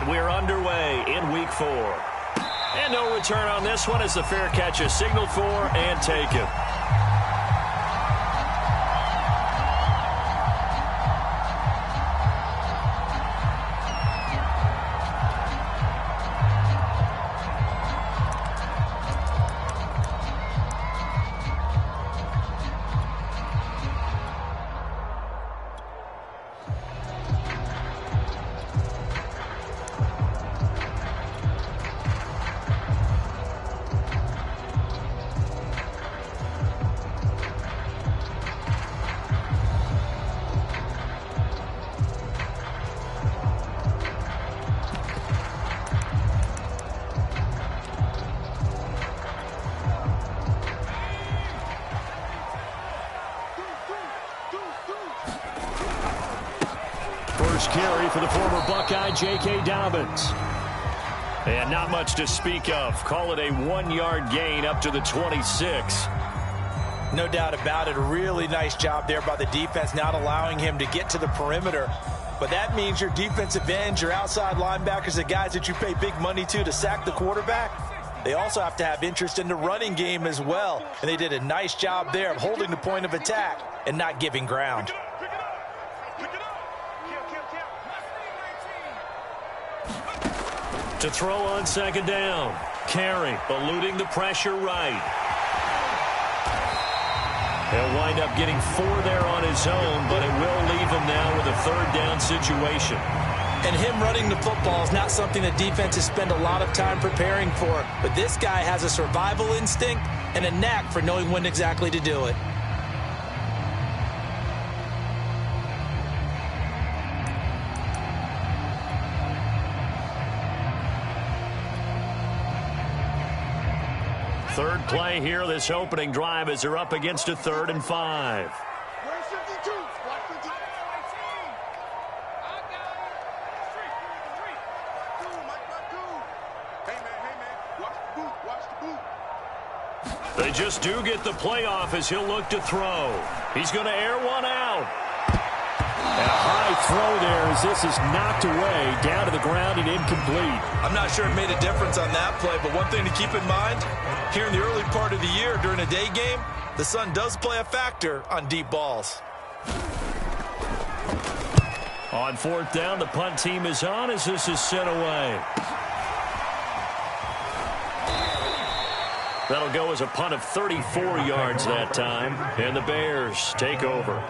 And we're underway in Week 4. And no return on this one as the fair catch is signaled for and taken. First carry for the former Buckeye, DueceGETem's. And not much to speak of. Call it a 1-yard gain up to the 26. No doubt about it. A really nice job there by the defense, not allowing him to get to the perimeter. But that means your defensive ends, your outside linebackers, the guys that you pay big money to sack the quarterback, they also have to have interest in the running game as well. And they did a nice job there of holding the point of attack and not giving ground. To throw on second down. Carey eluding the pressure right. He'll wind up getting 4 there on his own, but it will leave him now with a third down situation. And him running the football is not something that defenses spend a lot of time preparing for. But this guy has a survival instinct and a knack for knowing when exactly to do it. Third play here, this opening drive, as they're up against a 3rd and 5. They just do get the playoff as he'll look to throw. He's going to air one out. And a high throw there as this is knocked away, down to the ground and incomplete. I'm not sure it made a difference on that play, but one thing to keep in mind, here in the early part of the year during a day game, the sun does play a factor on deep balls. On 4th down, the punt team is on as this is sent away. That'll go as a punt of 34 yards that time, and the Bears take over.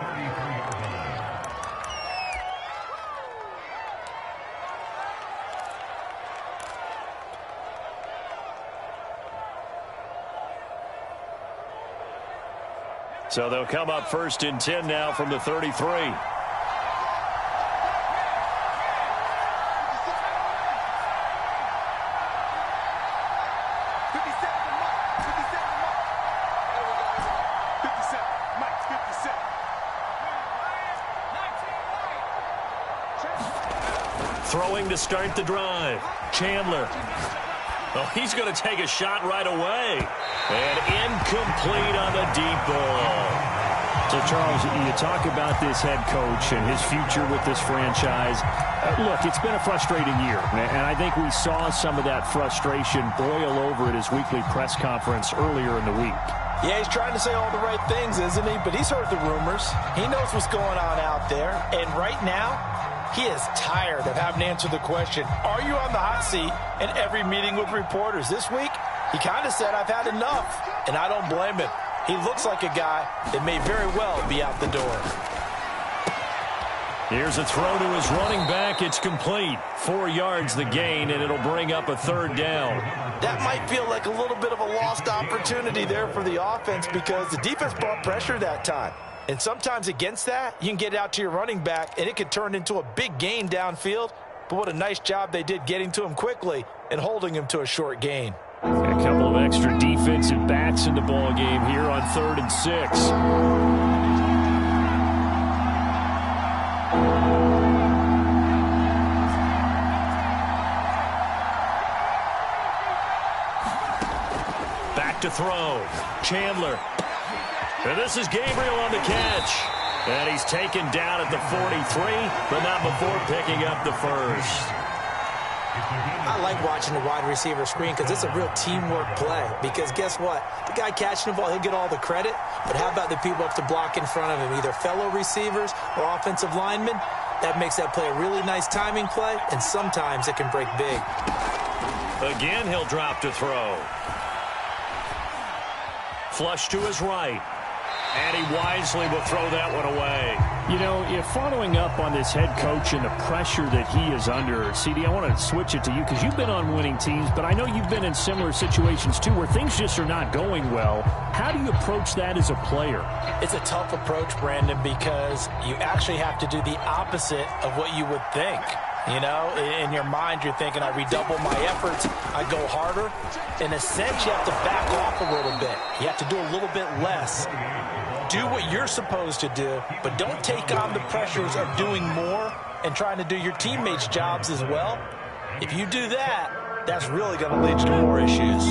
So they'll come up 1st and 10 now from the 33. Throwing to start the drive. Chandler. Oh, he's going to take a shot right away. And incomplete on the deep ball. So, Charles, you talk about this head coach and his future with this franchise. Look, it's been a frustrating year, and I think we saw some of that frustration boil over at his weekly press conference earlier in the week. Yeah, he's trying to say all the right things, isn't he? But he's heard the rumors. He knows what's going on out there. And right now, he is tired of having to answer the question, are you on the hot seat in every meeting with reporters? This week, he kind of said, I've had enough. And I don't blame him. He looks like a guy that may very well be out the door. Here's a throw to his running back. It's complete. 4 yards the gain, and it'll bring up a 3rd down. That might feel like a little bit of a lost opportunity there for the offense because the defense brought pressure that time. And sometimes against that, you can get out to your running back, and it could turn into a big gain downfield. But what a nice job they did getting to him quickly and holding him to a short gain. A couple of extra defensive backs in the ball game here on 3rd and 6. Back to throw. Chandler. And this is Gabriel on the catch. And he's taken down at the 43, but not before picking up the first. I like watching the wide receiver screen because it's a real teamwork play. Because guess what? The guy catching the ball, he'll get all the credit. But how about the people up to block in front of him, either fellow receivers or offensive linemen? That makes that play a really nice timing play, and sometimes it can break big. Again, he'll drop to throw. Flush to his right. And he wisely will throw that one away. You know, if following up on this head coach and the pressure that he is under, CD, I want to switch it to you because you've been on winning teams, but I know you've been in similar situations too where things just are not going well. How do you approach that as a player? It's a tough approach, Brandon, because you actually have to do the opposite of what you would think. You know, in your mind, you're thinking, I redouble my efforts, I go harder. In a sense, you have to back off a little bit. You have to do a little bit less. Do what you're supposed to do, but don't take on the pressures of doing more and trying to do your teammates' jobs as well. If you do that, that's really going to lead to more issues.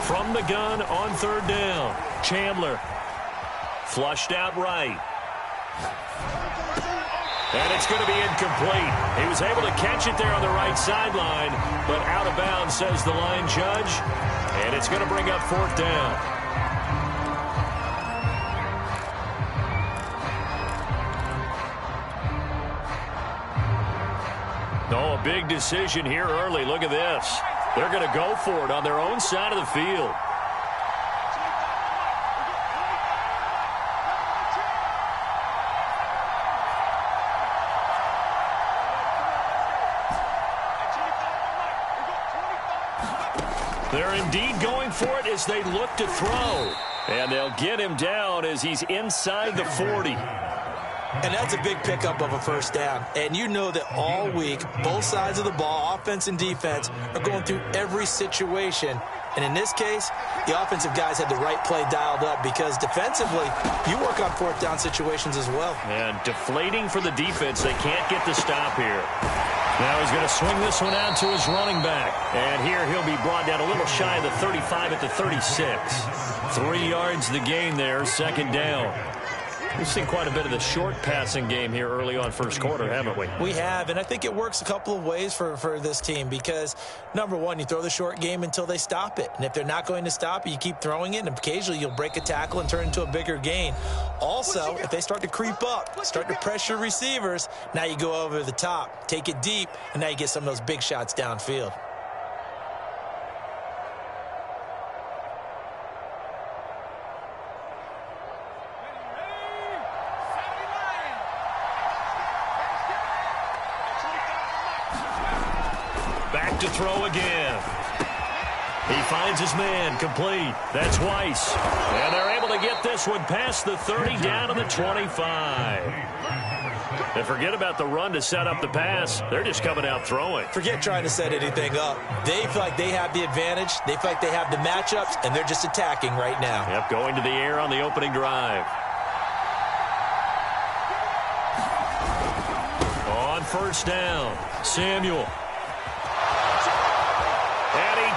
From the gun on third down, Chandler. Flushed out right. And it's going to be incomplete. He was able to catch it there on the right sideline, but out of bounds, says the line judge. And it's going to bring up fourth down. Oh, a big decision here early. Look at this. They're going to go for it on their own side of the field. They're indeed going for it as they look to throw. And they'll get him down as he's inside the 40. And that's a big pickup of a first down. And you know that all week, both sides of the ball, offense and defense, are going through every situation. And in this case, the offensive guys had the right play dialed up because defensively, you work on fourth down situations as well. And deflating for the defense. They can't get the stop here. Now he's going to swing this one out to his running back. And here he'll be brought down a little shy of the 35 at the 36. 3 yards the gain there, second down. We've seen quite a bit of the short passing game here early on first quarter, haven't we? We have, and I think it works a couple of ways for this team because, number one, you throw the short game until they stop it. And if they're not going to stop it, you keep throwing it, and occasionally you'll break a tackle and turn into a bigger gain. Also, if they start to creep up, start to pressure receivers, now you go over the top, take it deep, and now you get some of those big shots downfield. To throw again. He finds his man, complete. That's Weiss. And they're able to get this one past the 30 down to the 25. And forget about the run to set up the pass. They're just coming out throwing. Forget trying to set anything up. They feel like they have the advantage. They feel like they have the matchups, and they're just attacking right now. Yep, going to the air on the opening drive. On first down, Samuel.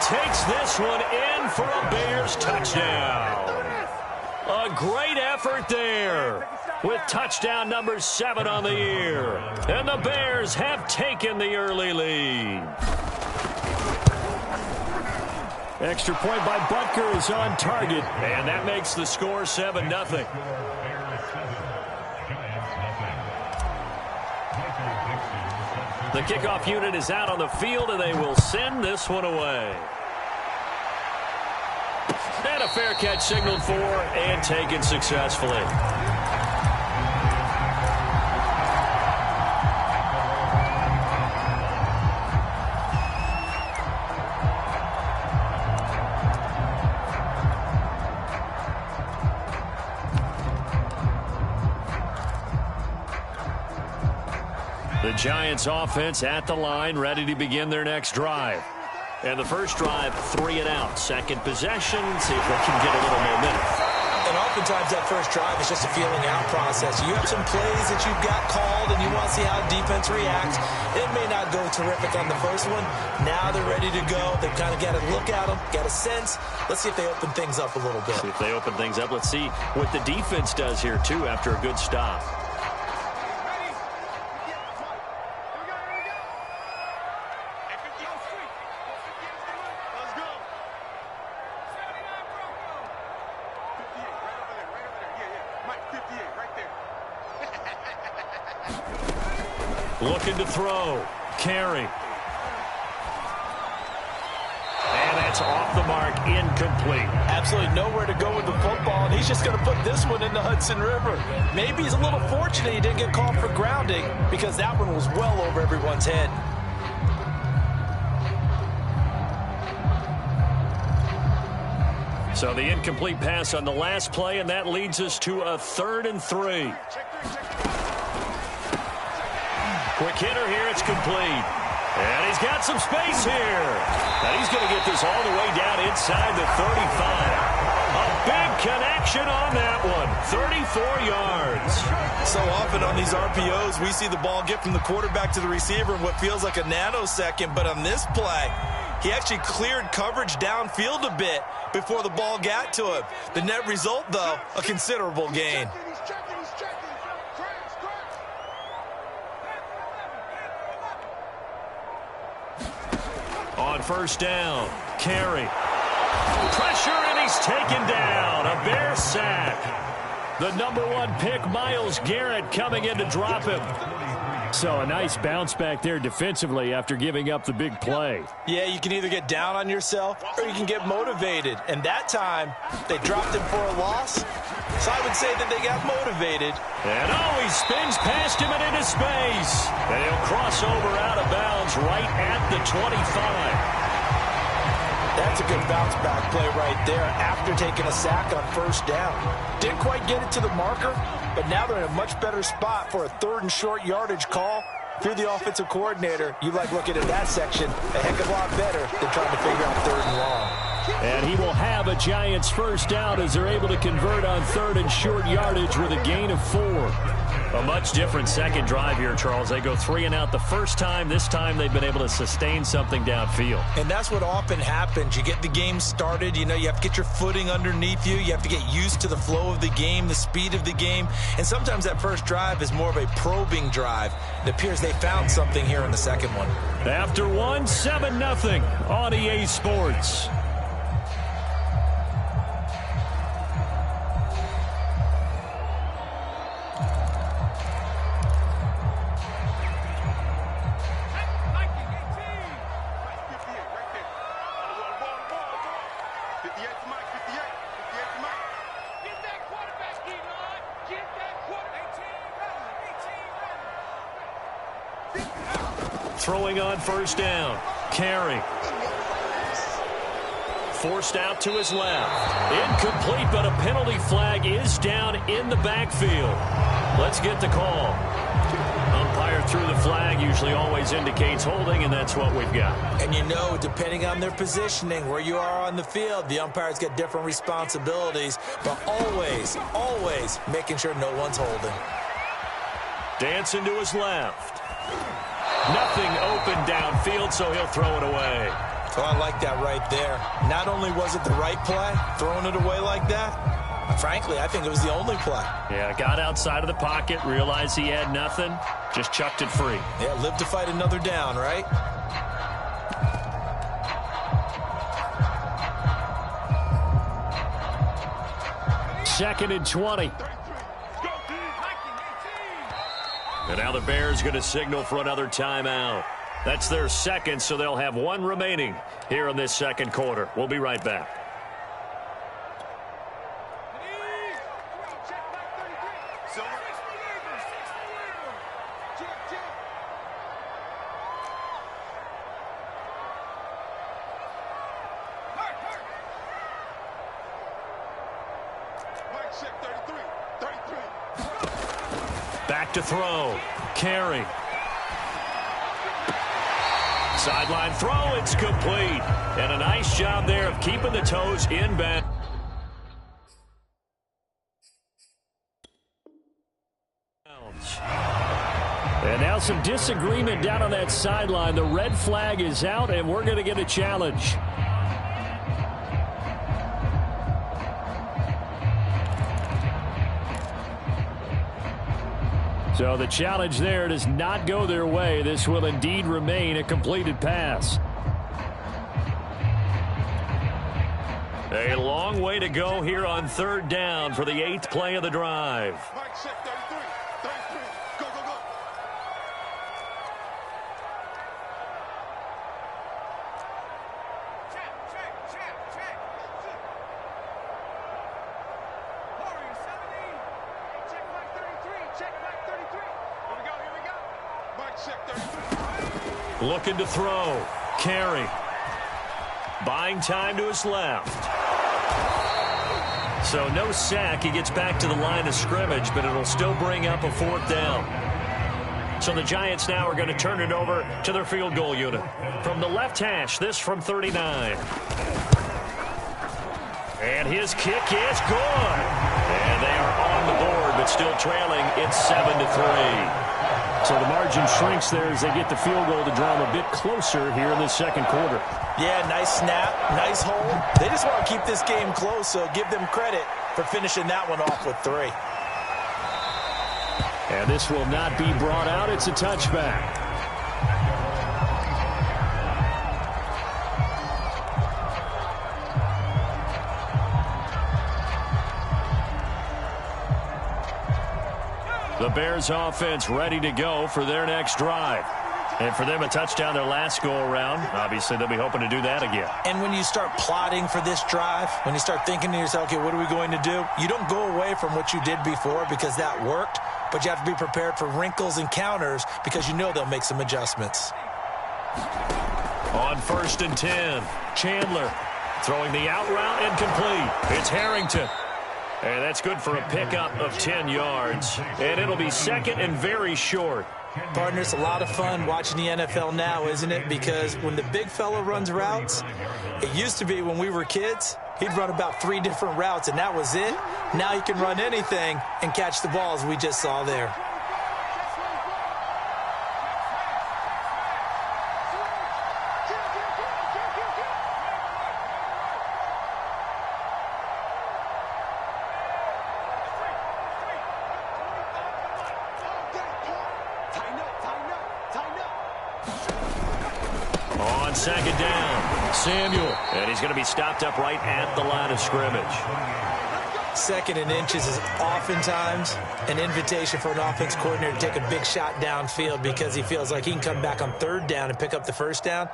Takes this one in for a Bears touchdown. A great effort there with touchdown number 7 on the year. And the Bears have taken the early lead. Extra point by Butker is on target. And that makes the score 7-0. The kickoff unit is out on the field, and they will send this one away. And a fair catch signaled for and taken successfully. The Giants offense at the line, ready to begin their next drive. And the first drive, 3 and out. Second possession, see if they can get a little momentum. And oftentimes that first drive is just a feeling out process. You have some plays that you've got called and you want to see how defense reacts. It may not go terrific on the first one. Now they're ready to go. They've kind of got to look at them, got a sense. Let's see if they open things up a little bit. See if they open things up. Let's see what the defense does here, too, after a good stop. Looking to throw. Carry. And that's off the mark, incomplete. Absolutely nowhere to go with the football, and he's just going to put this one in the Hudson River. Maybe he's a little fortunate he didn't get called for grounding because that one was well over everyone's head. So the incomplete pass on the last play, and that leads us to a 3rd and 3. Quick hitter here, it's complete. And he's got some space here. And he's going to get this all the way down inside the 35. A big connection on that one. 34 yards. So often on these RPOs, we see the ball get from the quarterback to the receiver in what feels like a nanosecond. But on this play, he actually cleared coverage downfield a bit before the ball got to him. The net result, though, a considerable gain. On first down, Carey. Pressure, and he's taken down. A Bear sack. The #1 pick, Myles Garrett, coming in to drop him. So a nice bounce back there defensively after giving up the big play. Yeah, you can either get down on yourself or you can get motivated. And that time, they dropped him for a loss. So I would say that they got motivated. And he spins past him and into space. And he'll cross over out of bounds right at the 25. That's a good bounce back play right there after taking a sack on first down. Didn't quite get it to the marker, but now they're in a much better spot for a 3rd and short yardage call. If you're the offensive coordinator, you like looking at that section a heck of a lot better than trying to figure out 3rd and long. And he will have a Giants first down as they're able to convert on 3rd and short yardage with a gain of 4. A much different second drive here, Charles. They go 3 and out the first time. This time they've been able to sustain something downfield. And that's what often happens. You get the game started. You know, you have to get your footing underneath you. You have to get used to the flow of the game, the speed of the game. And sometimes that first drive is more of a probing drive. It appears they found something here in the second one. After 1, 7-0 on EA Sports. Throwing on first down. Carey. Forced out to his left. Incomplete, but a penalty flag is down in the backfield. Let's get the call. Umpire threw the flag, usually always indicates holding, and that's what we've got. And you know, depending on their positioning, where you are on the field, the umpires get different responsibilities, but always, always making sure no one's holding. Dancing to his left. Nothing open downfield, so he'll throw it away. Oh, I like that right there. Not only was it the right play, throwing it away like that, frankly, I think it was the only play. Yeah, got outside of the pocket, realized he had nothing, just chucked it free. Yeah, live to fight another down, right? Second and 20. And now the Bears going to signal for another timeout. That's their second, so they'll have 1 remaining here in this second quarter. We'll be right back. Back to throw. Carey. Sideline throw, it's complete. And a nice job there of keeping the toes in bounds. some disagreement down on that sideline. The red flag is out, and we're going to get a challenge. So the challenge there does not go their way. This will indeed remain a completed pass. A long way to go here on third down for the 8th play of the drive. Looking to throw. Carry. Buying time to his left. So no sack. He gets back to the line of scrimmage, but it'll still bring up a 4th down. So the Giants now are going to turn it over to their field goal unit. From the left hash, this from 39. And his kick is good. And they are on the board, but still trailing. It's 7-3. So the margin shrinks there as they get the field goal to draw them a bit closer here in the second quarter. Yeah, nice snap, nice hold. They just want to keep this game close, so give them credit for finishing that one off with 3. And this will not be brought out. It's a touchback. The Bears offense ready to go for their next drive. And for them, a touchdown their last go-around. Obviously, they'll be hoping to do that again. And when you start plotting for this drive, when you start thinking to yourself, okay, what are we going to do? You don't go away from what you did before because that worked, but you have to be prepared for wrinkles and counters because you know they'll make some adjustments. On 1st and 10, Chandler throwing the out route incomplete. It's Harrington. And that's good for a pickup of 10 yards. And it'll be 2nd and very short. Partner, it's a lot of fun watching the NFL now, isn't it? Because when the big fella runs routes, it used to be when we were kids, he'd run about 3 different routes, and that was it. Now he can run anything and catch the balls we just saw there. On 2nd down, Samuel. And he's going to be stopped up right at the line of scrimmage. 2nd and inches is oftentimes an invitation for an offense coordinator to take a big shot downfield because he feels like he can come back on 3rd down and pick up the 1st down.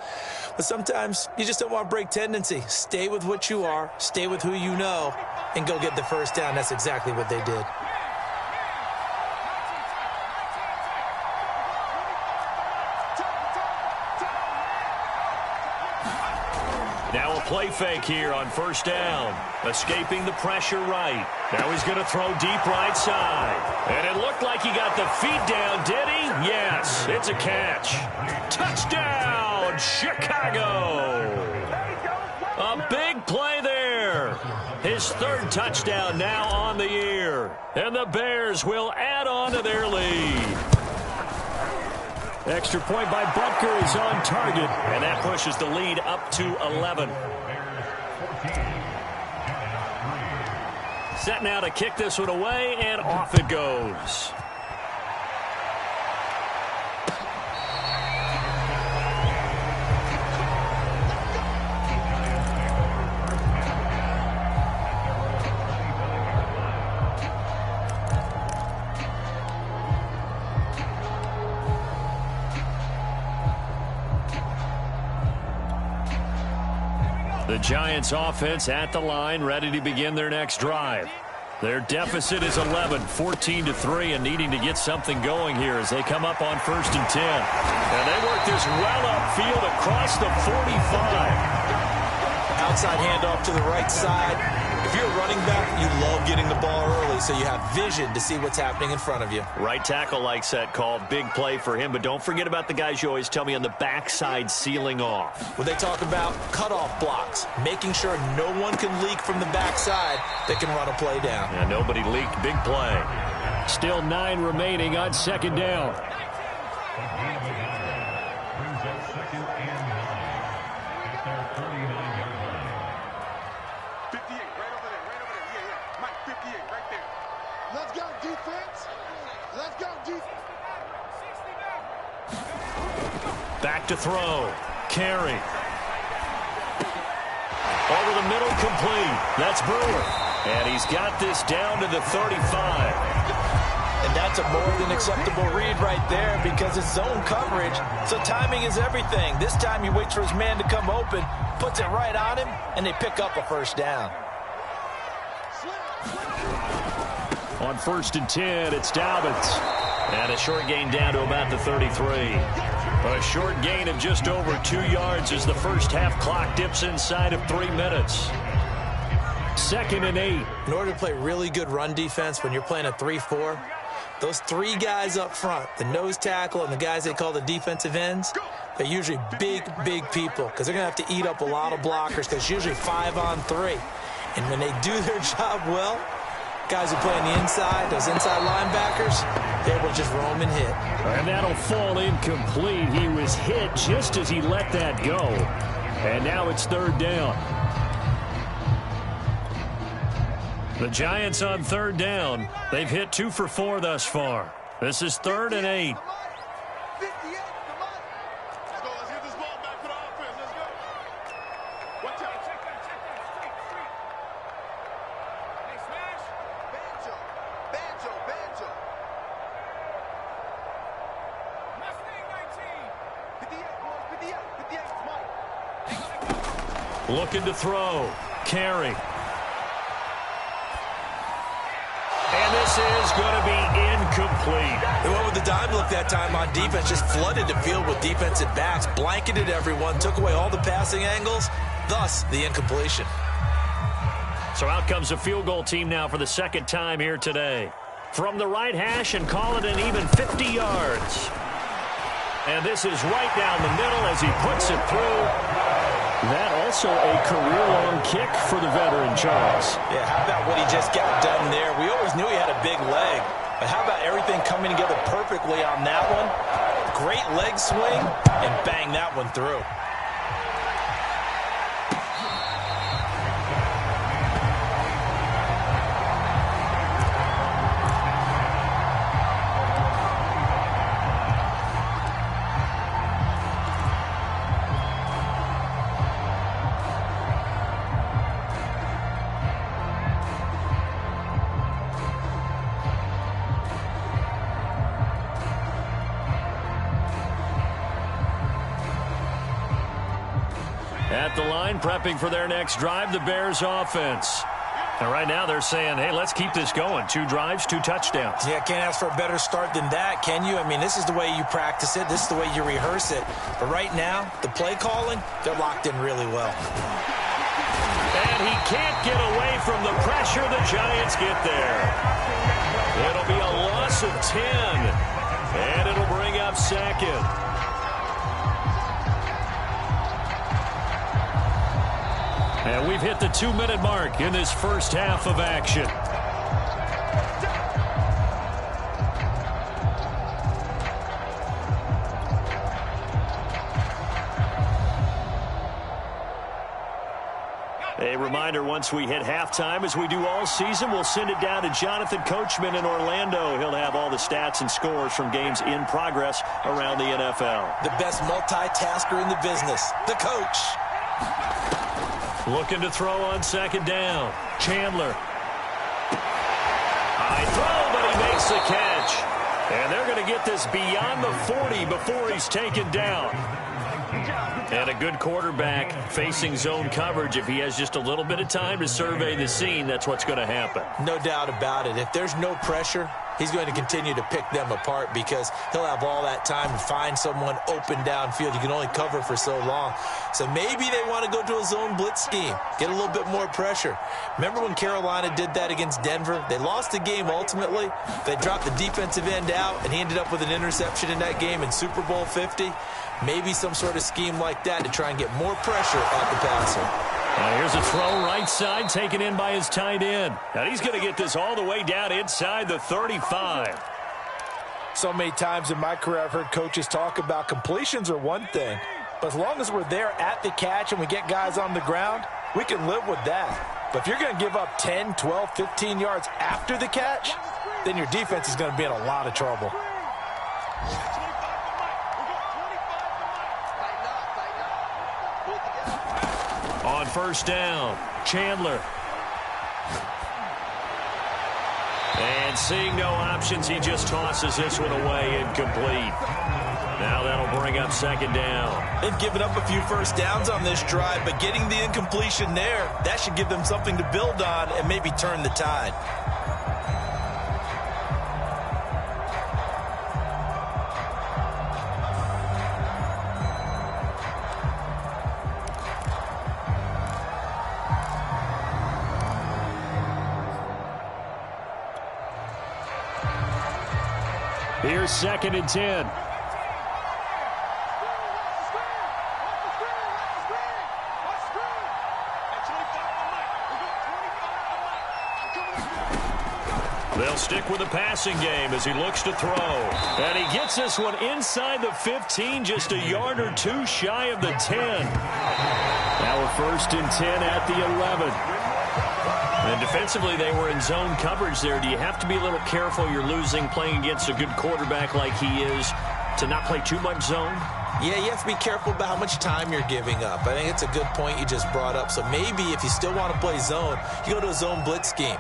But sometimes you just don't want to break tendency. Stay with what you are, stay with who you know, and go get the 1st down. That's exactly what they did. Now a play fake here on 1st down. Escaping the pressure right. Now he's going to throw deep right side. And it looked like he got the feet down, did he? Yes, it's a catch. Touchdown, Chicago. A big play there. His 3rd touchdown now on the year. And the Bears will add on to their lead. Extra point by Butker is on target. And that pushes the lead up to 11. Set now to kick this one away, and off it goes. The Giants offense at the line, ready to begin their next drive. Their deficit is 11, 14-3, and needing to get something going here as they come up on 1st and 10. And they work this well upfield across the 45. Outside handoff to the right side. If you're a running back, you love getting the ball early so you have vision to see what's happening in front of you. Right tackle likes that call. Big play for him, but don't forget about the guys you always tell me on the backside sealing off. When they talk about cutoff blocks, making sure no one can leak from the backside that can run a play down. Yeah, nobody leaked. Big play. Still 9 remaining on 2nd down. Brings up 2nd and 9 at their 39-yard line. 58, right over there. Yeah. Mike, 58, right there. Let's go, defense. Let's go, defense. Back to throw. Carry. Over the middle, complete. That's Brewer. And he's got this down to the 35. And that's a more than acceptable read right there because it's zone coverage, so timing is everything. This time he waits for his man to come open, puts it right on him, and they pick up a first down. On 1st and 10, it's Dobbins. And a short gain down to about the 33. A short gain of just over 2 yards as the first half clock dips inside of 3 minutes. 2nd and 8. In order to play really good run defense when you're playing a 3-4, those 3 guys up front, the nose tackle and the guys they call the defensive ends, they're usually big people because they're going to have to eat up a lot of blockers because it's usually 5-on-3. And when they do their job well, guys who play on the inside, those inside linebackers, they will just roam and hit. And that'll fall incomplete. He was hit just as he let that go. And now it's 3rd down. The Giants on 3rd down. They've hit 2 for 4 thus far. This is 3rd and 8. 58, come on. Let's go. Let's get this ball back for the offense. Let's go. Watch out. Check that. Street. Hey, smash. Banjo. Mustang 19. 58, boys. 58. Mike. Looking to throw. Carry. And this is going to be incomplete. They went with the dime look that time on defense, just flooded the field with defensive backs, blanketed everyone, took away all the passing angles, thus the incompletion. So out comes a field goal team now for the 2nd time here today. From the right hash and call it an even 50 yards. And this is right down the middle as he puts it through. That also a career-long kick for the veteran, Charles. Yeah, how about what he just got done there? We always knew he had a big leg, but how about everything coming together perfectly on that one? Great leg swing, and bang that one through. At the line, prepping for their next drive, the Bears offense. And right now they're saying, hey, let's keep this going. 2 drives, 2 touchdowns. Yeah, can't ask for a better start than that, can you? I mean, this is the way you practice it. This is the way you rehearse it. But right now, the play calling, they're locked in really well. And he can't get away from the pressure. The Giants get there. It'll be a loss of 10. And it'll bring up 2nd. And we've hit the 2-minute mark in this first half of action. A reminder, once we hit halftime, as we do all season, we'll send it down to Jonathan Coachman in Orlando. He'll have all the stats and scores from games in progress around the NFL. The best multitasker in the business, the coach. Looking to throw on 2nd down. Chandler. High throw, but he makes the catch. And they're going to get this beyond the 40 before he's taken down. And a good quarterback facing zone coverage. If he has just a little bit of time to survey the scene, that's what's going to happen. No doubt about it. If there's no pressure, he's going to continue to pick them apart because he'll have all that time to find someone open downfield. You can only cover for so long. So maybe they want to go to a zone blitz scheme, get a little bit more pressure. Remember when Carolina did that against Denver? They lost the game ultimately. They dropped the defensive end out, and he ended up with an interception in that game in Super Bowl 50. Maybe some sort of scheme like that to try and get more pressure at the passer. Here's a throw right side taken in by his tight end. Now he's going to get this all the way down inside the 35. So many times in my career, I've heard coaches talk about completions are one thing, but as long as we're there at the catch and we get guys on the ground, we can live with that. But if you're going to give up 10, 12, 15 yards after the catch, then your defense is going to be in a lot of trouble. On first down, Chandler. And seeing no options, he just tosses this one away incomplete. Now that'll bring up second down. They've given up a few first downs on this drive, but getting the incompletion there, that should give them something to build on and maybe turn the tide. Here's 2nd and 10. They'll stick with the passing game as he looks to throw. And he gets this one inside the 15, just a yard or two shy of the 10. Now a 1st and 10 at the 11. And defensively, they were in zone coverage there. Do you have to be a little careful? You're losing playing against a good quarterback like he is to not play too much zone? Yeah, you have to be careful about how much time you're giving up. I think it's a good point you just brought up. So maybe if you still want to play zone, you go to a zone blitz scheme.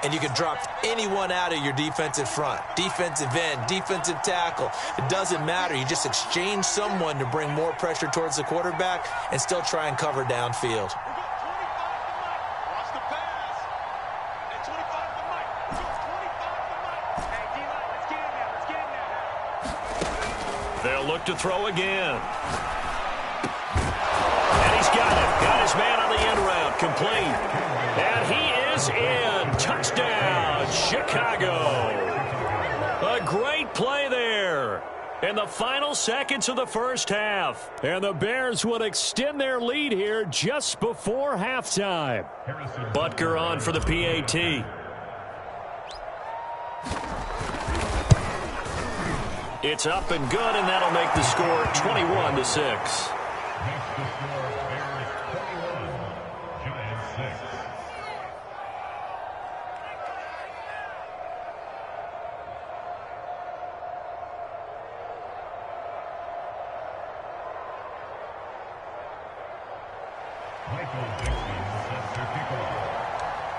And you can drop anyone out of your defensive front. Defensive end, defensive tackle. It doesn't matter. You just exchange someone to bring more pressure towards the quarterback and still try and cover downfield. They'll look to throw again. And he's got it. Got his man on the end route. Complete. And he is in. Touchdown, Chicago. A great play there in the final seconds of the first half. And the Bears would extend their lead here just before halftime. Butker on for the PAT. It's up and good, and that'll make the score 21-6.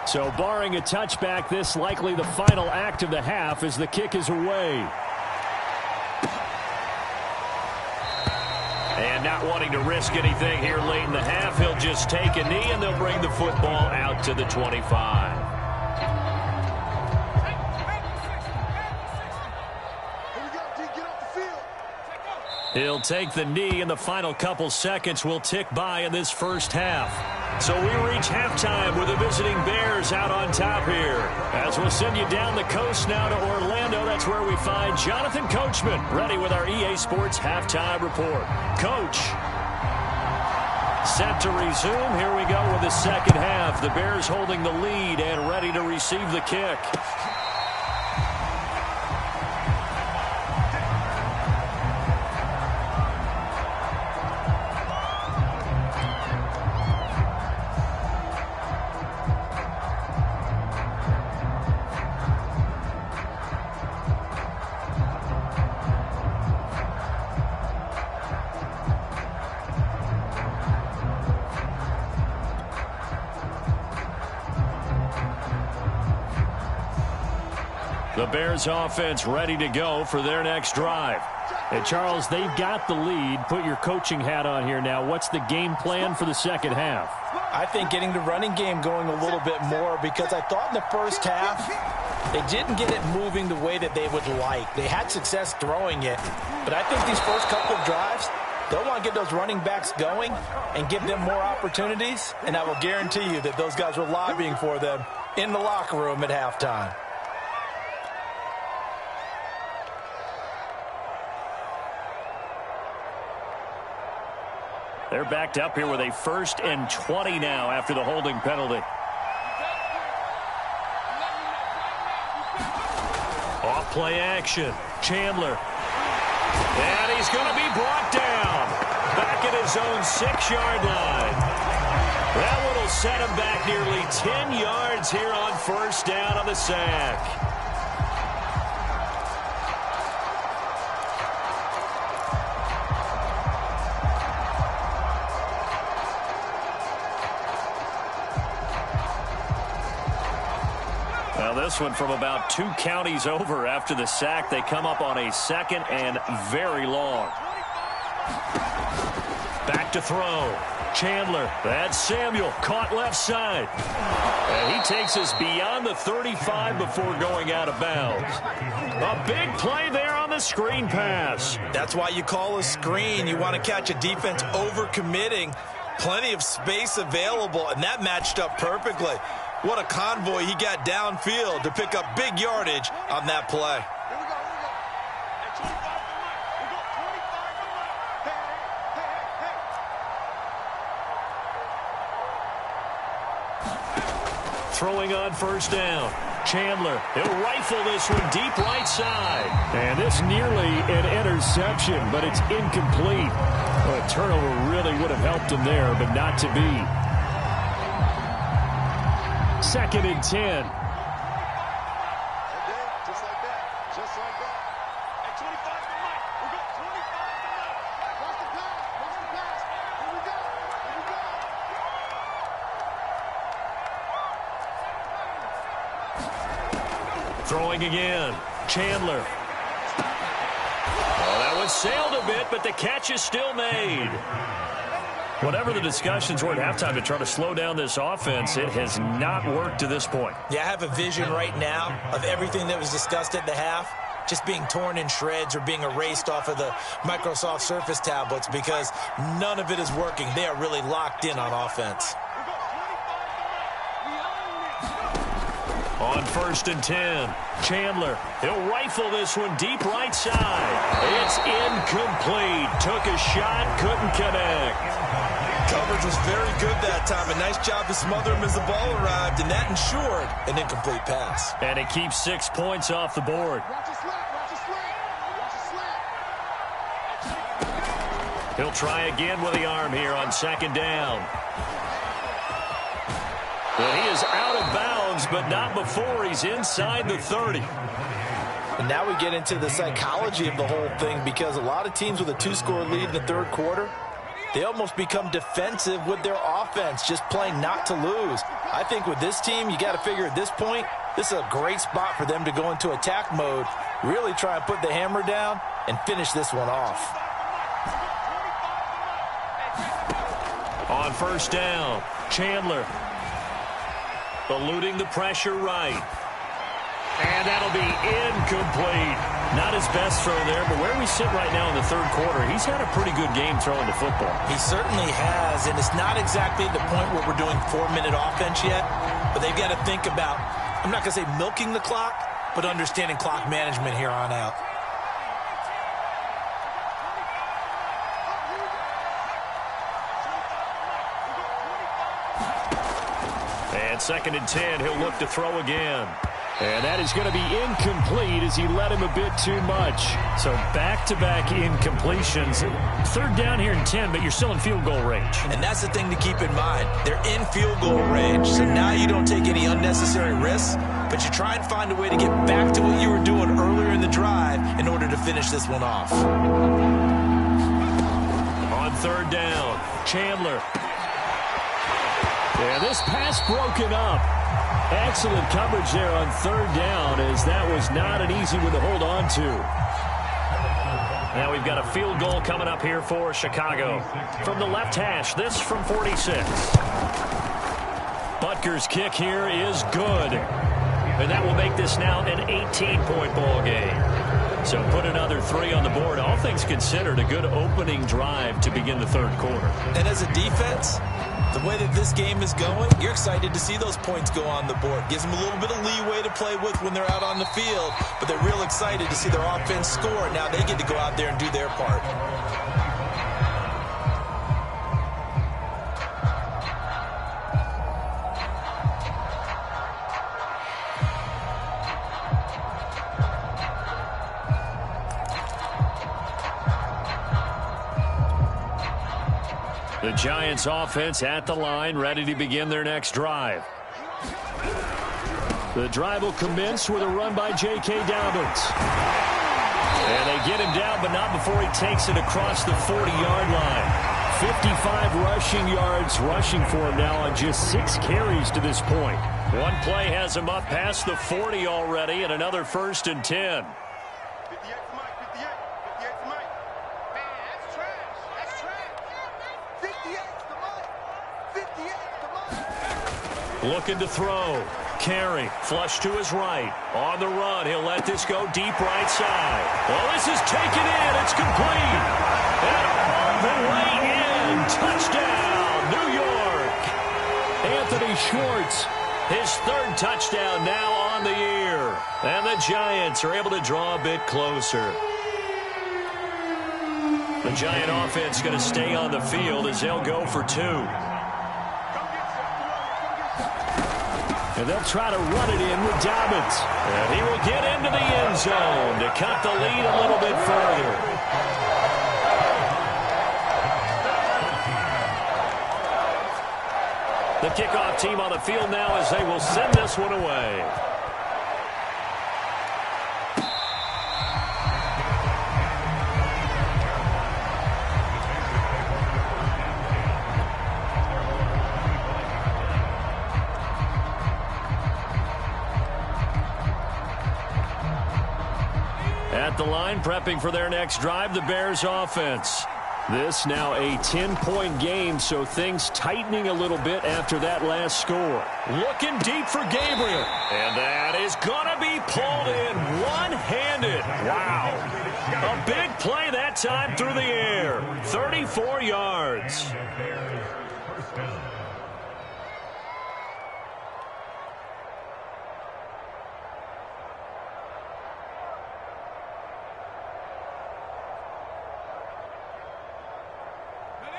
So barring a touchback, this likely the final act of the half as the kick is away. And not wanting to risk anything here late in the half, he'll just take a knee, and they'll bring the football out to the 25. He'll take the knee, and the final couple seconds will tick by in this first half. So we reach halftime with the visiting Bears out on top here. As we'll send you down the coast now to Orlando, that's where we find Jonathan Coachman, ready with our EA Sports Halftime Report. Coach, set to resume. Here we go with the second half. The Bears holding the lead and ready to receive the kick. The Bears offense ready to go for their next drive. And Charles, they've got the lead. Put your coaching hat on here now. What's the game plan for the second half? I think getting the running game going a little bit more, because I thought in the first half they didn't get it moving the way that they would like. They had success throwing it, but I think these first couple of drives, they'll want to get those running backs going and give them more opportunities, and I will guarantee you that those guys were lobbying for them in the locker room at halftime. They're backed up here with a 1st and 20 now after the holding penalty. Off play action. Chandler. And he's going to be brought down. Back at his own 6-yard line. That one will set him back nearly 10 yards here on first down on the sack. Well, this one from about 2 counties over after the sack. They come up on a 2nd and very long. Back to throw. Chandler. That's Samuel. Caught left side. And he takes us beyond the 35 before going out of bounds. A big play there on the screen pass. That's why you call a screen. You want to catch a defense over-committing. Plenty of space available, and that matched up perfectly. What a convoy he got downfield to pick up big yardage on that play. Throwing on first down. Chandler, he'll rifle this one deep right side. And this nearly an interception, but it's incomplete. Well, a turnover really would have helped him there, but not to be. 2nd and 10. Just like that. Just like that. At 25 to Mike. We got 25 to Mike. Watch the pass. Watch the pass. Here we go. Here we go. Throwing again. Chandler. Oh, that one sailed a bit, but the catch is still made. Whatever the discussions were at halftime to try to slow down this offense, it has not worked to this point. Yeah, I have a vision right now of everything that was discussed at the half just being torn in shreds or being erased off of the Microsoft Surface tablets because none of it is working. They are really locked in on offense. On 1st and 10, Chandler. He'll rifle this one deep right side. It's incomplete. Took a shot, couldn't connect. Coverage was very good that time. A nice job to smother him as the ball arrived, and that ensured an incomplete pass. And it keeps 6 points off the board. Watch the slant. Watch the slant. Watch the slant. He'll try again with the arm here on 2nd down. Well, he is out of bounds, but not before he's inside the 30. And now we get into the psychology of the whole thing because a lot of teams with a 2-score lead in the 3rd quarter, they almost become defensive with their offense, just playing not to lose. I think with this team, you got to figure at this point, this is a great spot for them to go into attack mode, really try and put the hammer down and finish this one off. On 1st down, Chandler. Eluding the pressure right. And that'll be incomplete. Not his best throw there, but where we sit right now in the 3rd quarter, he's had a pretty good game throwing the football. He certainly has, and it's not exactly the point where we're doing 4-minute offense yet, but they've got to think about, I'm not going to say milking the clock, but understanding clock management here on out. And 2nd and 10, he'll look to throw again. And that is going to be incomplete as he led him a bit too much. So back-to-back incompletions. 3rd down here and 10, but you're still in field goal range. And that's the thing to keep in mind. They're in field goal range, so now you don't take any unnecessary risks, but you try and find a way to get back to what you were doing earlier in the drive in order to finish this one off. On 3rd down, Chandler. Yeah, this pass broken up. Excellent coverage there on 3rd down, as that was not an easy one to hold on to. Now we've got a field goal coming up here for Chicago. From the left hash, this from 46. Butker's kick here is good. And that will make this now an 18-point ball game. So put another 3 on the board. All things considered, a good opening drive to begin the 3rd quarter. And as a defense, the way that this game is going, you're excited to see those points go on the board. Gives them a little bit of leeway to play with when they're out on the field, but they're real excited to see their offense score. Now they get to go out there and do their part. The Giants offense at the line, ready to begin their next drive. The drive will commence with a run by J.K. Dobbins. And they get him down, but not before he takes it across the 40-yard line. 55 rushing yards rushing for him now on just 6 carries to this point. One play has him up past the 40 already, and another 1st and 10. 58 to Mike, 58. 58 to Mike. Man, that's trash. That's trash. 58 to Mike. 58 to Mike. Looking to throw. Carry, flush to his right. On the run, he'll let this go deep right side. Well, this is taken in. It's complete. And all the way in. Touchdown, New York. Anthony Schwartz. His 3rd touchdown now on the year. And the Giants are able to draw a bit closer. The Giant offense going to stay on the field as they'll go for 2. And they'll try to run it in with Dobbins. And he will get into the end zone to cut the lead a little bit further. The kickoff team on the field now as they will send this one away. At the line, prepping for their next drive, the Bears offense. This now a 10-point game, so things tightening a little bit after that last score. Looking deep for Gabriel. And that is going to be pulled in one-handed. Wow. A big play that time through the air. 34 yards.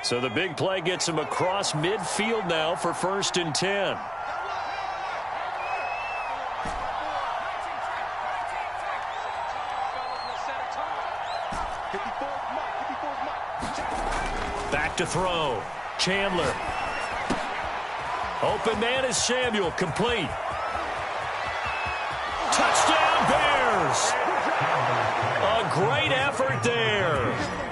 So the big play gets him across midfield now for 1st and 10. Back to throw. Chandler. Open man is Samuel. Complete. Touchdown Bears! A great effort there.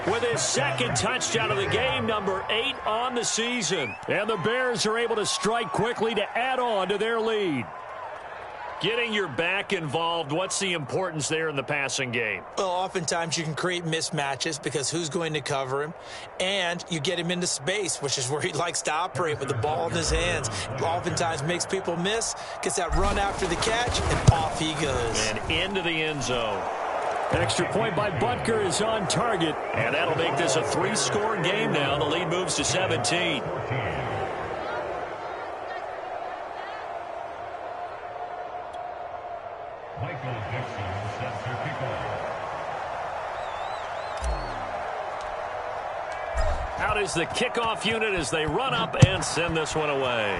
With his 2nd touchdown of the game, number 8 on the season. And the Bears are able to strike quickly to add on to their lead. Getting your back involved, what's the importance there in the passing game? Well, oftentimes you can create mismatches because who's going to cover him? And you get him into space, which is where he likes to operate with the ball in his hands. Oftentimes makes people miss, gets that run after the catch, and off he goes. And into the end zone. Extra point by Butker is on target. And that'll make this a 3-score game now. The lead moves to 17. Out is the kickoff unit as they run up and send this one away.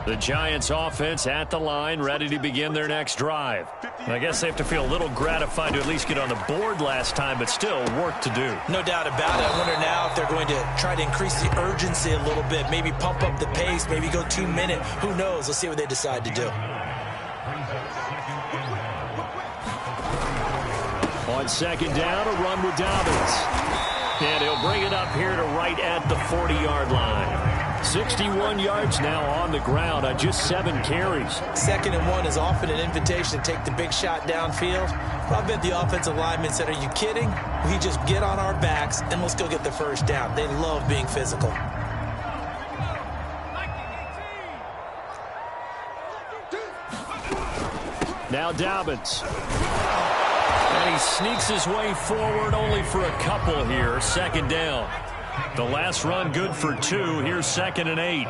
The Giants offense at the line, ready to begin their next drive. I guess they have to feel a little gratified to at least get on the board last time, but still work to do. No doubt about it. I wonder now if they're going to try to increase the urgency a little bit, maybe pump up the pace, maybe go 2-minute. Who knows? Let's see what they decide to do. On 2nd down, a run with Dobbins. And he'll bring it up here to right at the 40-yard line. 61 yards now on the ground on just 7 carries. 2nd and 1 is often an invitation to take the big shot downfield. But I bet the offensive linemen said, are you kidding? We just get on our backs and let's go get the 1st down. They love being physical. Now Dobbins. And he sneaks his way forward only for a couple here. 2nd down. The last run good for 2. Here's 2nd and 8.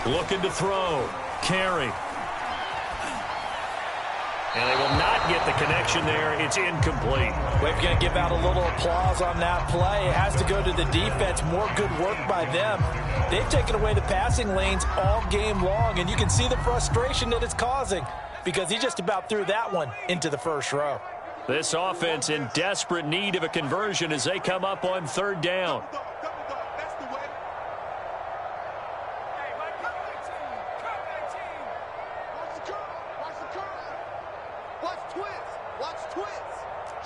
Looking to throw. Carry. And they will not get the connection there. It's incomplete. We're going to give out a little applause on that play. It has to go to the defense. More good work by them. They've taken away the passing lanes all game long, and you can see the frustration that it's causing because he just about threw that one into the first row. This offense in desperate need of a conversion as they come up on third down. That's the way. Hey, Mike, cut that team. Cut that team. Watch the curl. Watch the curl. Watch twist. Watch twist.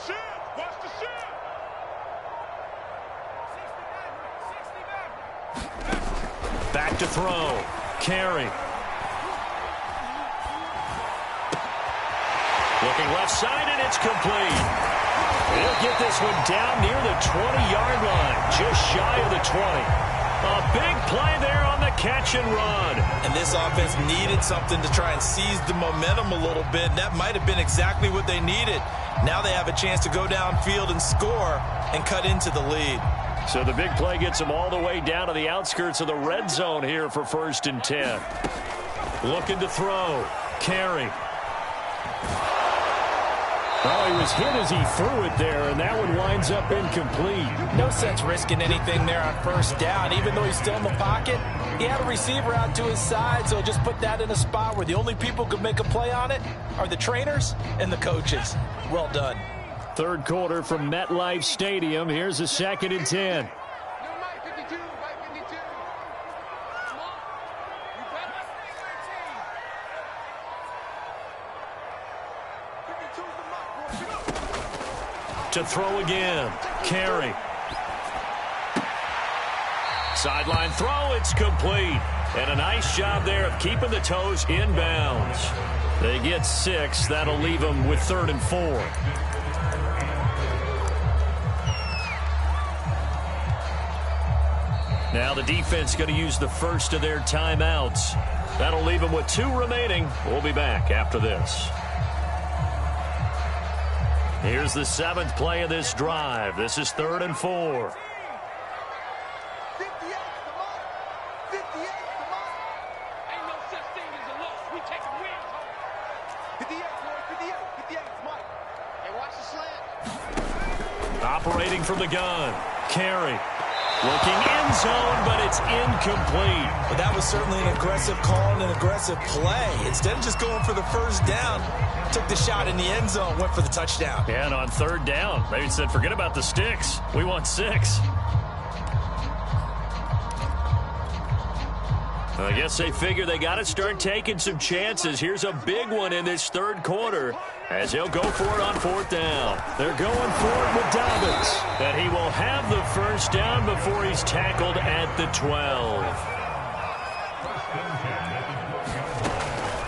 Shift. Watch the shift. 60 Back to throw. Carry. Looking left side, and it's complete. He'll get this one down near the 20-yard line, just shy of the 20. A big play there on the catch and run. And this offense needed something to try and seize the momentum a little bit. And that might have been exactly what they needed. Now they have a chance to go downfield and score and cut into the lead. So the big play gets them all the way down to the outskirts of the red zone here for 1st and 10. Looking to throw. Carry. Oh, he was hit as he threw it there, and that one winds up incomplete. No sense risking anything there on first down. Even though he's still in the pocket, he had a receiver out to his side, so just put that in a spot where the only people who can make a play on it are the trainers and the coaches. Well done. Third quarter from MetLife Stadium. Here's a 2nd and 10. To throw again. Carry. Sideline throw. It's complete. And a nice job there of keeping the toes in bounds. They get 6. That'll leave them with 3rd and 4. Now the defense going to use the first of their timeouts. That'll leave them with 2 remaining. We'll be back after this. Here's the 7th play of this drive. This is 3rd and 4. 58's the mark. 58's the mark. Ain't no such thing as a loss. We take a win home. 58, boy. 58. 58's Mike. Hey, watch the slant. Operating from the gun. Carry. Looking end zone, but it's incomplete. But that was certainly an aggressive call and an aggressive play. Instead of just going for the first down, took the shot in the end zone, went for the touchdown. Yeah, and on 3rd down, they said, forget about the sticks. We want 6. I guess they figure they got to start taking some chances. Here's a big one in this 3rd quarter as he'll go for it on 4th down. They're going for it with Dobbins. And he will have the first down before he's tackled at the 12.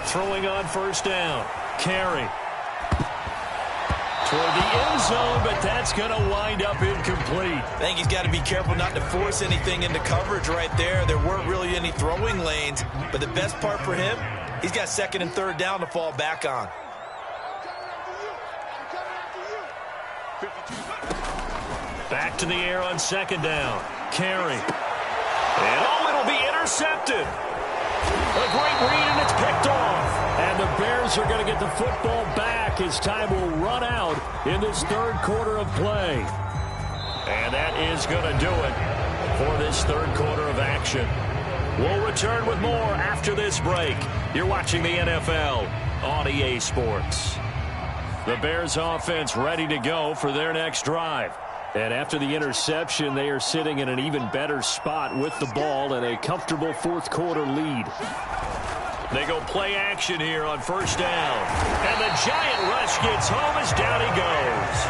Throwing on 1st down. Carry. Toward the end zone, but that's going to wind up incomplete. I think he's got to be careful not to force anything into coverage right there. There weren't really any throwing lanes, but the best part for him, he's got 2nd and 3rd down to fall back on. Back to the air on 2nd down. Carry. And it'll be intercepted. A great read, and it's picked off. And the Bears are going to get the football back as time will run out in this 3rd quarter of play. And that is going to do it for this 3rd quarter of action. We'll return with more after this break. You're watching the NFL on EA Sports. The Bears offense ready to go for their next drive. And after the interception, they are sitting in an even better spot with the ball and a comfortable 4th quarter lead. They go play action here on 1st down. And the giant rush gets home as down he goes.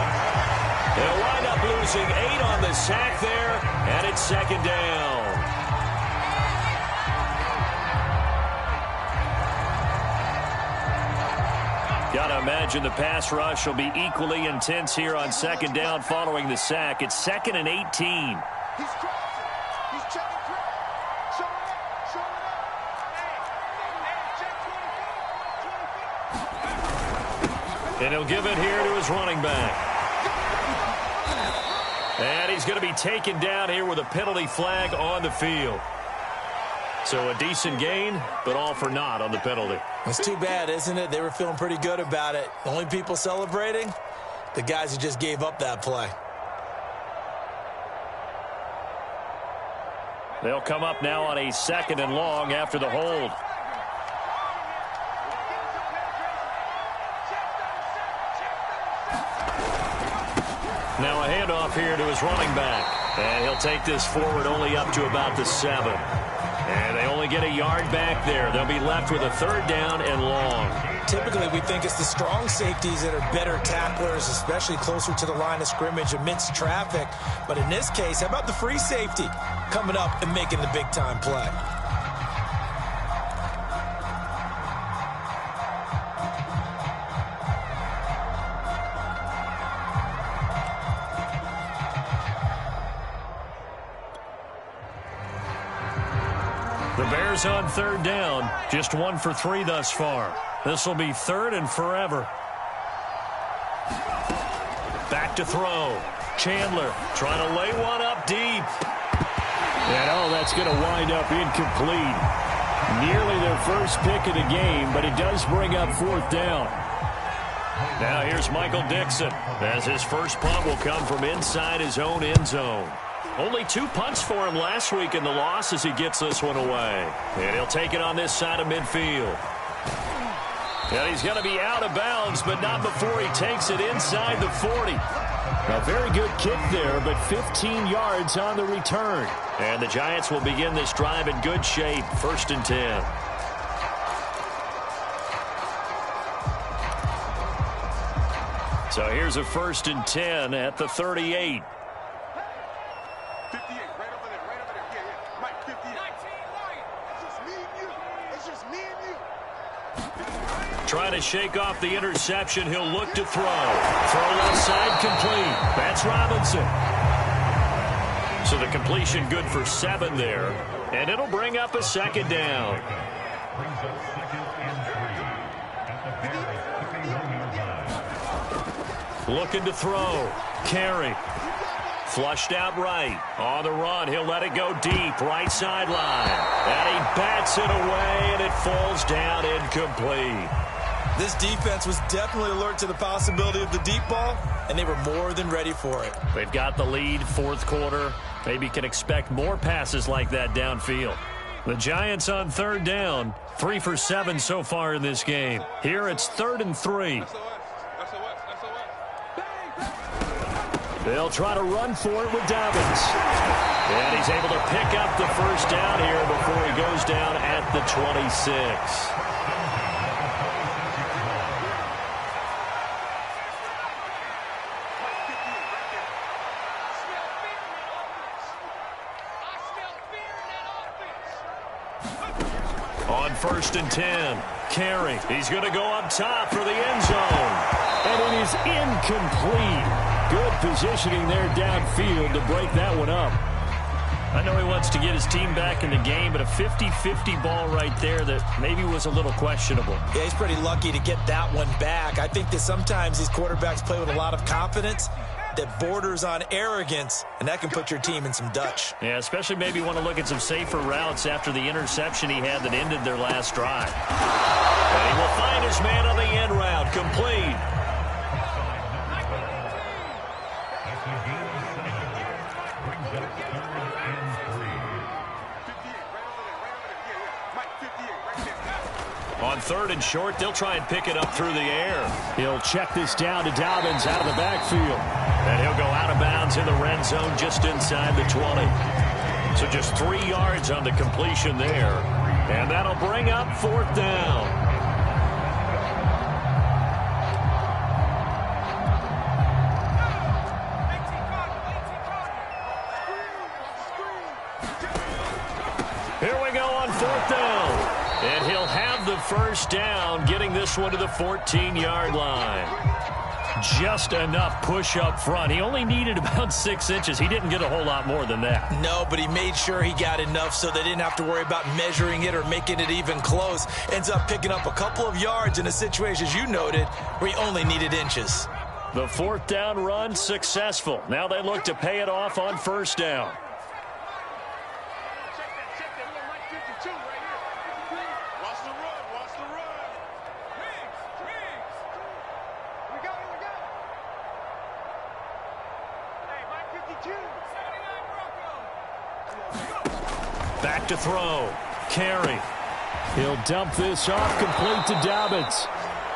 They'll wind up losing 8 on the sack there, and it's 2nd down. Got to imagine the pass rush will be equally intense here on 2nd down following the sack. It's 2nd and 18. He's crossing. He's checking through. Show it up. Show it up. And he'll give it here to his running back. And he's going to be taken down here with a penalty flag on the field. So a decent gain, but all for naught on the penalty. It's too bad, isn't it? They were feeling pretty good about it. The only people celebrating, the guys who just gave up that play. They'll come up now on a 2nd and long after the hold. Now a handoff here to his running back. And he'll take this forward only up to about the 7. And they only get a yard back there. They'll be left with a 3rd down and long. Typically, we think it's the strong safeties that are better tacklers, especially closer to the line of scrimmage amidst traffic. But in this case, how about the free safety coming up and making the big-time play? The Bears on 3rd down. Just 1 for 3 thus far. This will be 3rd and forever. Back to throw. Chandler trying to lay one up deep. And that's going to wind up incomplete. Nearly their first pick of the game, but it does bring up 4th down. Now here's Michael Dixon, as his first punt will come from inside his own end zone. Only 2 punts for him last week in the loss as he gets this one away. And he'll take it on this side of midfield. And he's going to be out of bounds, but not before he takes it inside the 40. A very good kick there, but 15 yards on the return. And the Giants will begin this drive in good shape, 1st and 10. So here's a 1st and 10 at the 38. 58, right over there, right over there. Yeah. Mike, 58. 19, Mike. It's just me and you. It's just me and you. Trying to shake off the interception. He'll look to throw. Throw left side complete. That's Robinson. So the completion good for 7 there. And it'll bring up a 2nd down. Brings up 2nd and 3 at the 50-yard line. Looking to throw. Carey. Flushed out right. On the run, he'll let it go deep. Right sideline. And he bats it away, and it falls down incomplete. This defense was definitely alert to the possibility of the deep ball, and they were more than ready for it. They've got the lead, 4th quarter. Maybe can expect more passes like that downfield. The Giants on 3rd down. 3 for 7 so far in this game. Here it's 3rd and 3. They'll try to run for it with Dobbins. And he's able to pick up the 1st down here before he goes down at the 26. On 1st and 10, Carey. He's going to go up top for the end zone. And it is incomplete. Good positioning there downfield to break that one up. I know he wants to get his team back in the game, but a 50-50 ball right there that maybe was a little questionable. Yeah, he's pretty lucky to get that one back. I think that sometimes these quarterbacks play with a lot of confidence that borders on arrogance, and that can put your team in some Dutch. Yeah, especially maybe want to look at some safer routes after the interception he had that ended their last drive. And he will find his man on the end route, complete. On 3rd and short, they'll try and pick it up through the air. He'll check this down to Dobbins out of the backfield. And he'll go out of bounds in the red zone just inside the 20. So just 3 yards on the completion there. And that'll bring up 4th down. Here we go on 4th down. And he'll have the 1st down, getting this one to the 14-yard line. Just enough push up front. He only needed about 6 inches. He didn't get a whole lot more than that. No, but he made sure he got enough so they didn't have to worry about measuring it or making it even close. Ends up picking up a couple of yards in a situation, as you noted, where he only needed inches. The 4th down run successful. Now they look to pay it off on 1st down. Check that, Mike 52. Back to throw. Carry. He'll dump this off complete to Dobbins.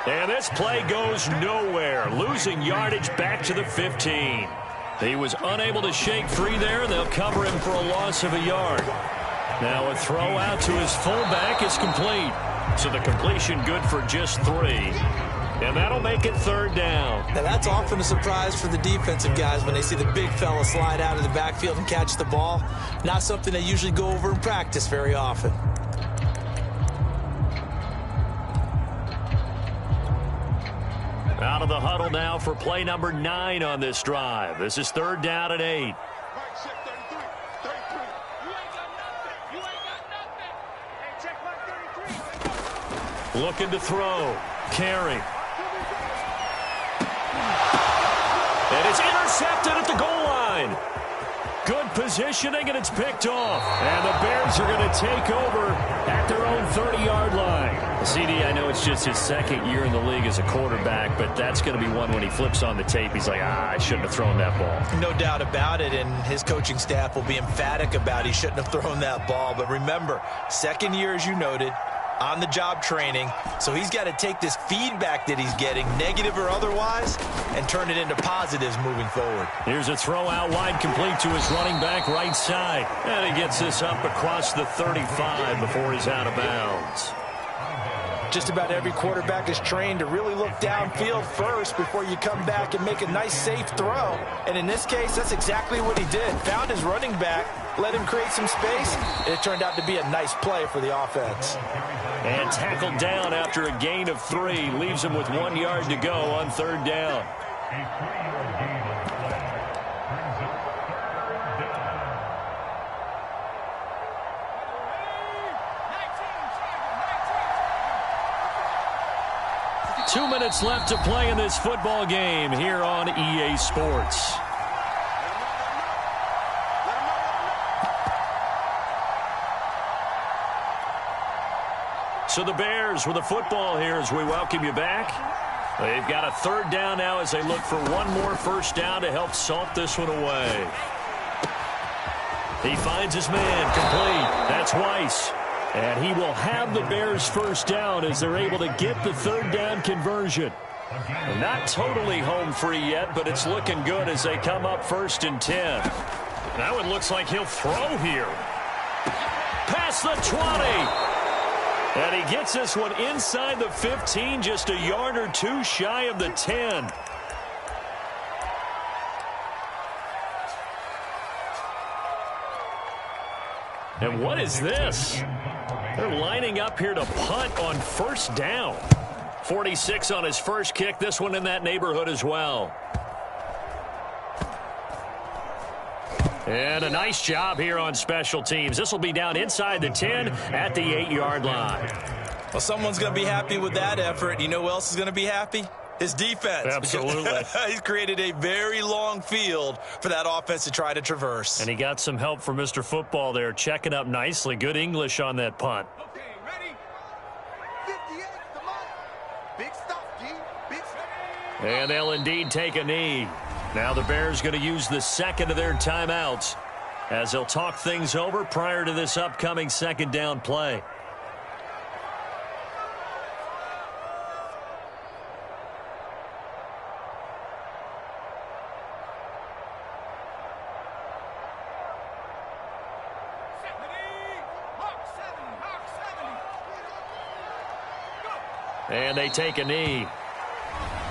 And this play goes nowhere. Losing yardage back to the 15. He was unable to shake free there. They'll cover him for a loss of a yard. Now a throw out to his fullback is complete. So the completion good for just 3. And that'll make it 3rd down. Now that's often a surprise for the defensive guys when they see the big fella slide out of the backfield and catch the ball. Not something they usually go over in practice very often. Out of the huddle now for play number 9 on this drive. This is 3rd down and 8. Mike, check 33. 33. You ain't got nothing. You ain't got nothing. Hey, check Mike 33. Looking to throw. Carry. And it's intercepted at the goal line. Good positioning, and it's picked off. And the Bears are going to take over at their own 30-yard line. CD, I know it's just his 2nd year in the league as a quarterback, but that's going to be one when he flips on the tape. He's like, I shouldn't have thrown that ball. No doubt about it, and his coaching staff will be emphatic about he shouldn't have thrown that ball. But remember, 2nd year, as you noted, on-the-job training, so he's got to take this feedback that he's getting, negative or otherwise, and turn it into positives moving forward. Here's a throw out wide, complete to his running back right side. And he gets this up across the 35 before he's out of bounds. Just about every quarterback is trained to really look downfield first before you come back and make a nice, safe throw. And in this case, that's exactly what he did. Found his running back, let him create some space, and it turned out to be a nice play for the offense. And tackled down after a gain of 3. Leaves him with 1 yard to go on 3rd down. A 3-yard gain on the play brings up 3rd down. 2 minutes left to play in this football game here on EA Sports. So the Bears with the football here as we welcome you back. They've got a 3rd down now as they look for one more 1st down to help salt this one away. He finds his man, complete. That's Weiss. And he will have the Bears 1st down as they're able to get the 3rd down conversion. Not totally home free yet, but it's looking good as they come up 1st and 10. Now it looks like he'll throw here. Past the 20. And he gets this one inside the 15, just a yard or 2 shy of the 10. And what is this? They're lining up here to punt on 1st down. 46 on his first kick. This one in that neighborhood as well. And a nice job here on special teams. This will be down inside the 10 at the 8-yard line. Well, someone's going to be happy with that effort. You know who else is going to be happy? His defense. Absolutely. He's created a very long field for that offense to try to traverse. And he got some help from Mr. Football there, checking up nicely. Good English on that punt. Okay, ready? 58, come on. Big stuff, G. Big stuff. And they'll indeed take a knee. Now the Bears going to use the 2nd of their timeouts as they'll talk things over prior to this upcoming 2nd down play. And they take a knee.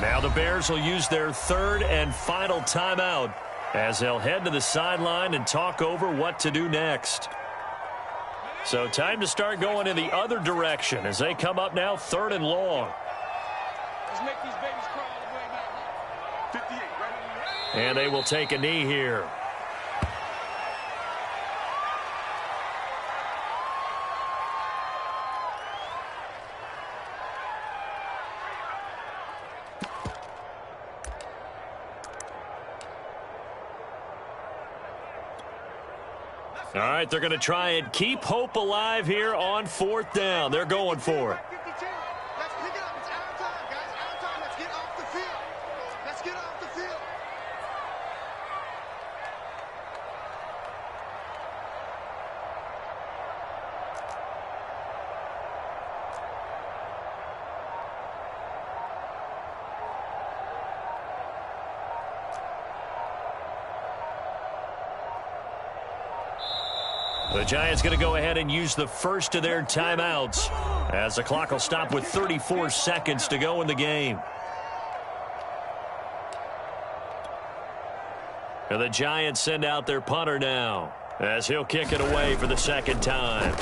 Now the Bears will use their 3rd and final timeout as they'll head to the sideline and talk over what to do next. So time to start going in the other direction as they come up now 3rd and long. Let's make these babies crawl all the way back. 58, right? And they will take a knee here. All right, they're going to try and keep hope alive here on 4th down. They're going for it. 52. Let's pick it up. It's our time, guys. Our time. Let's get off the field. Let's get off the field. The Giants going to go ahead and use the first of their timeouts as the clock will stop with 34 seconds to go in the game. And the Giants send out their punter now as he'll kick it away for the second time.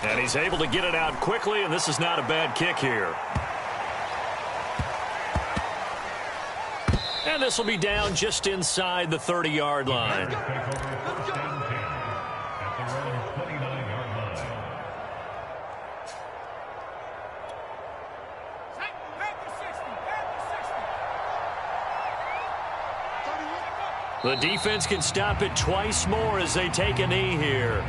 And he's able to get it out quickly, and this is not a bad kick here. And this will be down just inside the 30-yard line. The defense can stop it twice more as they take a knee here.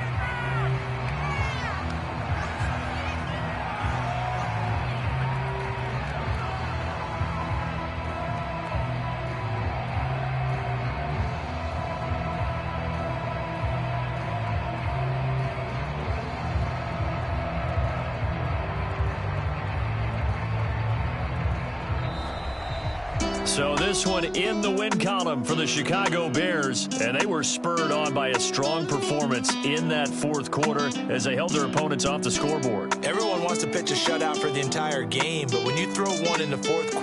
So this one in the win column for the Chicago Bears, and they were spurred on by a strong performance in that fourth quarter as they held their opponents off the scoreboard. Everyone wants to pitch a shutout for the entire game, but when you throw one in the fourth quarter,